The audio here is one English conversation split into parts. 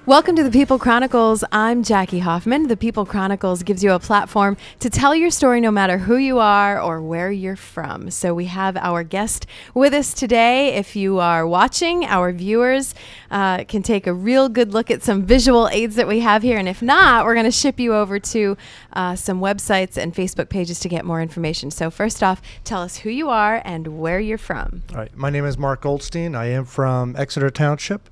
Welcome to the People Chronicles. I'm Jackie Hoffman. The People Chronicles gives you a platform to tell your story no matter who you are or where you're from. So we have our guest with us today. If you are watching, our viewers can take a real good look at some visual aids that we have here. And if not, we're going to ship you over to some websites and Facebook pages to get more information. So first off, tell us who you are and where you're from. All right. My name is Marc Goldstein. I am from Exeter Township.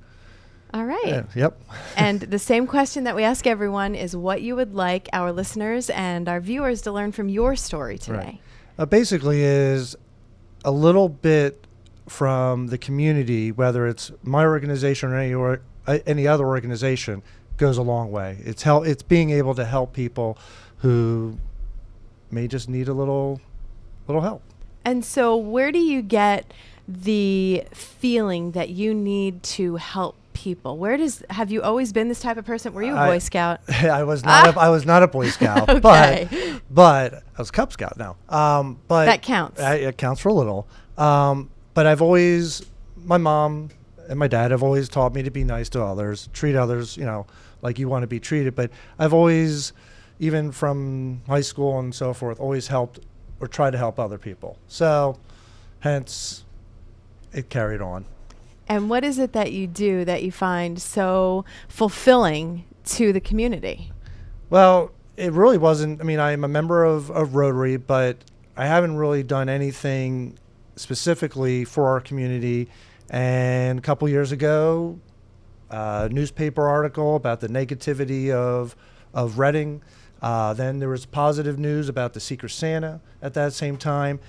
All right. Yep. And the same question that we ask everyone is what you would like our listeners and our viewers to learn from your story today. Right. Basically is a little bit from the community, whether it's my organization or any other organization, goes a long way. It's being able to help people who may just need a little help. And so where do you get the feeling that you need to help people? Have you always been this type of person? Were you a Boy Scout? I was not a Boy Scout, Okay. but I was a Cub Scout now. But that counts. It counts for a little. But my mom and my dad have always taught me to be nice to others, treat others, like you want to be treated. But I've always, even from high school and so forth, always helped or tried to help other people. So, hence, it carried on. And what is it that you do that you find so fulfilling to the community? Well, it really wasn't. I mean, I'm a member of Rotary, but I haven't really done anything specifically for our community. And a couple years ago, a newspaper article about the negativity of Reading. Then there was positive news about the Secret Santa at that same time.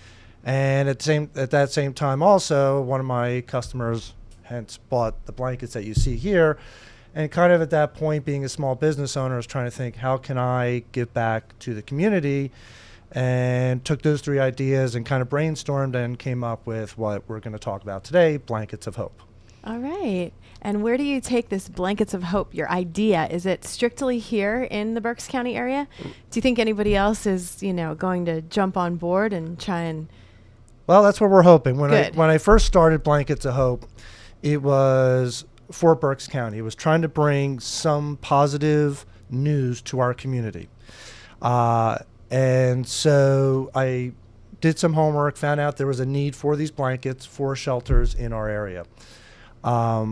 And at that same time also, one of my customers hence bought the blankets that you see here. And kind of at that point, being a small business owner, I was trying to think, how can I give back to the community? And took those three ideas and kind of brainstormed and came up with what we're going to talk about today, Blankets of Hope. All right. And where do you take this Blankets of Hope, your idea? Is it strictly here in the Berks County area? Do you think anybody else is, going to jump on board and try and... Well, that's what we're hoping. When Good. I first started Blankets of Hope, it was for Berks County. It was trying to bring some positive news to our community. And so I did some homework, found out there was a need for these blankets for shelters in our area. I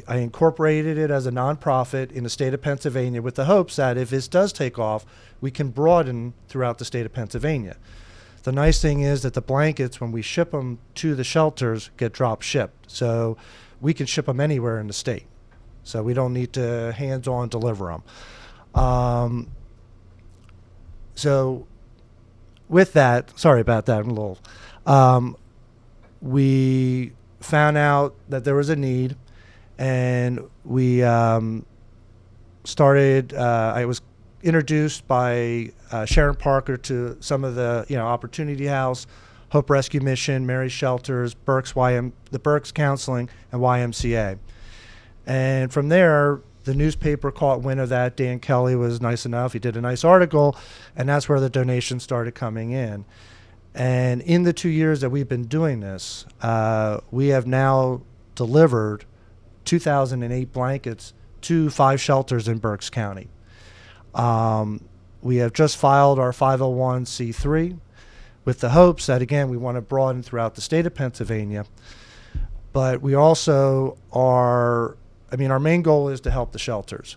incorporated it as a nonprofit in the state of Pennsylvania with the hopes that if this does take off, we can broaden throughout the state of Pennsylvania. The nice thing is that the blankets, when we ship them to the shelters, get drop shipped. So we can ship them anywhere in the state. So we don't need to hands-on deliver them. So with that, sorry about that, I'm a little, we found out that there was a need, and we started, I was introduced by Sharon Parker to some of the, Opportunity House, Hope Rescue Mission, Mary's Shelters, the Berks Counseling, and YMCA. And from there, the newspaper caught wind of that. Dan Kelly was nice enough. He did a nice article, and that's where the donations started coming in. And in the 2 years that we've been doing this, we have now delivered 2,008 blankets to 5 shelters in Berks County. We have just filed our 501c3 with the hopes that, again, we want to broaden throughout the state of Pennsylvania. But we also our main goal is to help the shelters.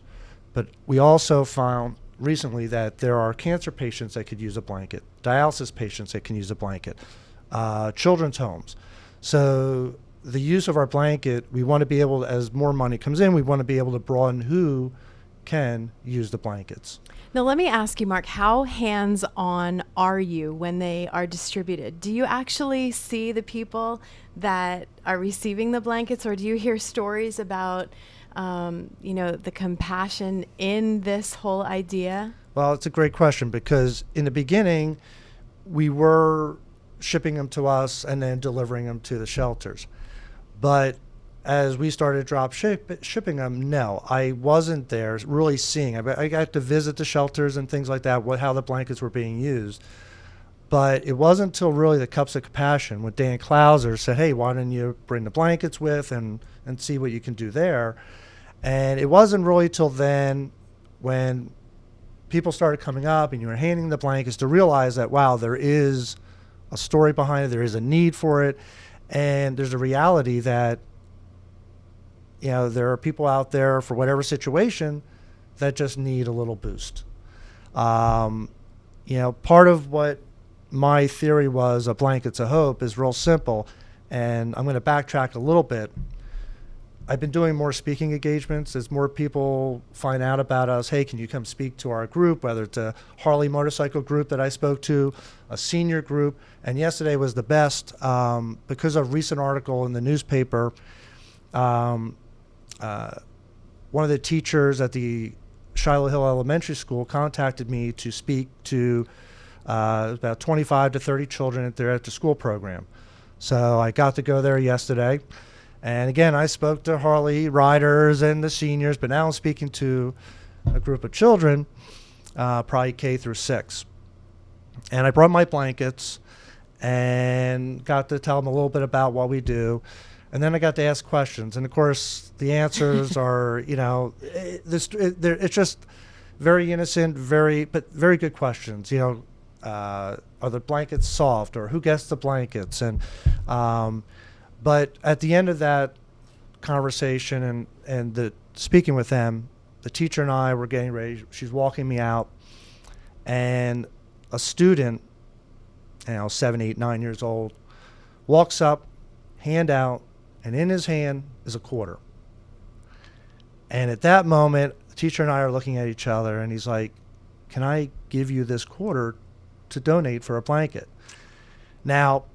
But we also found recently that there are cancer patients that could use a blanket, dialysis patients that can use a blanket, children's homes. So the use of our blanket, we want to be able to, as more money comes in, we want to be able to broaden who can use the blankets. Now, let me ask you, Mark, how hands-on are you when they are distributed? Do you actually see the people that are receiving the blankets, or do you hear stories about, the compassion in this whole idea? Well, it's a great question, because in the beginning, we were shipping them to us and then delivering them to the shelters. But as we started shipping them, no, I wasn't there really seeing. I got to visit the shelters and things like that, how the blankets were being used. But it wasn't until really the Cups of Compassion when Dan Klauser said, hey, why don't you bring the blankets with and see what you can do there. And it wasn't really till then when people started coming up and you were handing the blankets to realize that, wow, there is a story behind it, there is a need for it, and there's a reality that, you know, there are people out there for whatever situation that just need a little boost. You know, part of what my theory was of Blankets of Hope is real simple, and I'm going to backtrack a little bit. I've been doing more speaking engagements as more people find out about us. Hey, can you come speak to our group, whether it's a Harley motorcycle group that I spoke to, a senior group. And yesterday was the best because of a recent article in the newspaper. One of the teachers at the Shiloh Hill Elementary School contacted me to speak to about 25 to 30 children at their after-school program. So I got to go there yesterday. And again, I spoke to Harley riders and the seniors, but now I'm speaking to a group of children, probably K through 6. And I brought my blankets and got to tell them a little bit about what we do. And then I got to ask questions. And of course, the answers are, you know, it's just very innocent, but very good questions. You know, are the blankets soft, or who gets the blankets? And but at the end of that conversation and the speaking with them, the teacher and I were getting ready. She's walking me out, and a student, you know, 7, 8, 9 years old, walks up, hand out, and in his hand is a quarter. And at that moment, the teacher and I are looking at each other, and he's like, "Can I give you this quarter to donate for a blanket?" Now,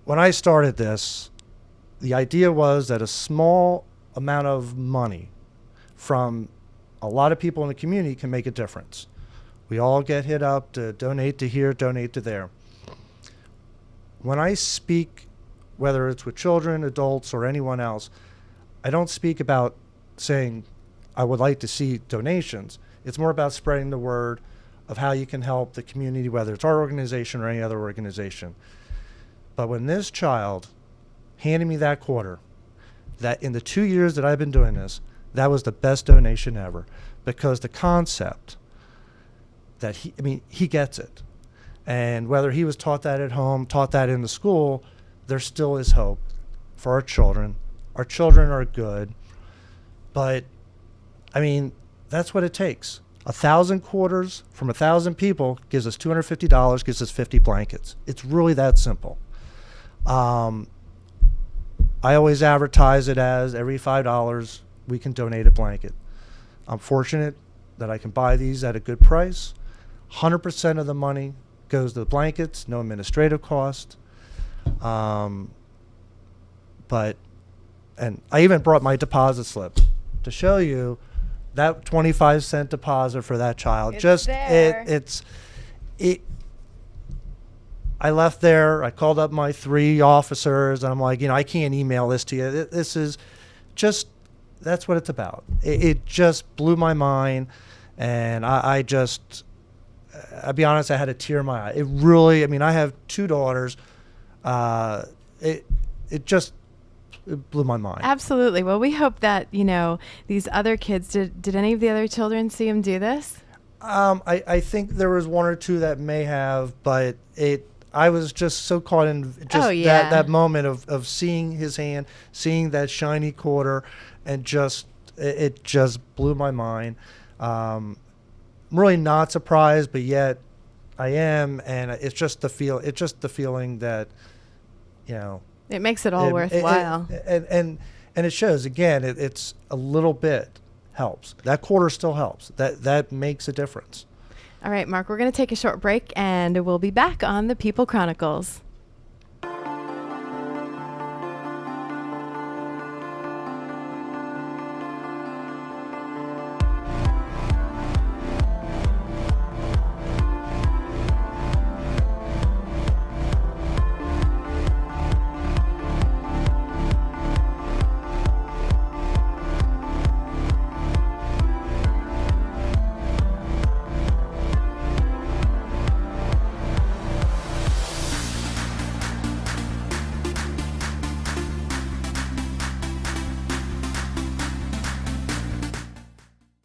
when I started this, the idea was that a small amount of money from a lot of people in the community can make a difference. We all get hit up to donate to here, donate to there. When I speak, whether it's with children, adults, or anyone else, I don't speak about saying I would like to see donations. It's more about spreading the word of how you can help the community, whether it's our organization or any other organization. But when this child handed me that quarter, that in the 2 years that I've been doing this, that was the best donation ever, because the concept that he gets it. And whether he was taught that at home, taught that in the school, there still is hope for our children. Our children are good. But, I mean, that's what it takes. 1,000 quarters from 1,000 people gives us $250, gives us 50 blankets. It's really that simple. I always advertise it as every $5 we can donate a blanket. I'm fortunate that I can buy these at a good price. 100% of the money goes to the blankets, no administrative cost. And I even brought my deposit slip to show you that 25-cent deposit for that child. I left there. I called up my 3 officers, and I'm like, you know, I can't email this to you. This is just, that's what it's about. It just blew my mind, and I'll be honest, I had a tear in my eye. It really, I mean, I have 2 daughters. It blew my mind. Absolutely. Well, we hope that, you know, these other kids, did any of the other children see him do this? I think there was 1 or 2 that may have, but I was just so caught in just that moment of seeing his hand, seeing that shiny quarter, and it just blew my mind. I'm really not surprised, but yet I am, and it's just the feeling that, you know, it makes it all worthwhile. And it shows, again, it's a little bit helps. That quarter still helps. That makes a difference. All right, Mark, we're going to take a short break, and we'll be back on the People Chronicles.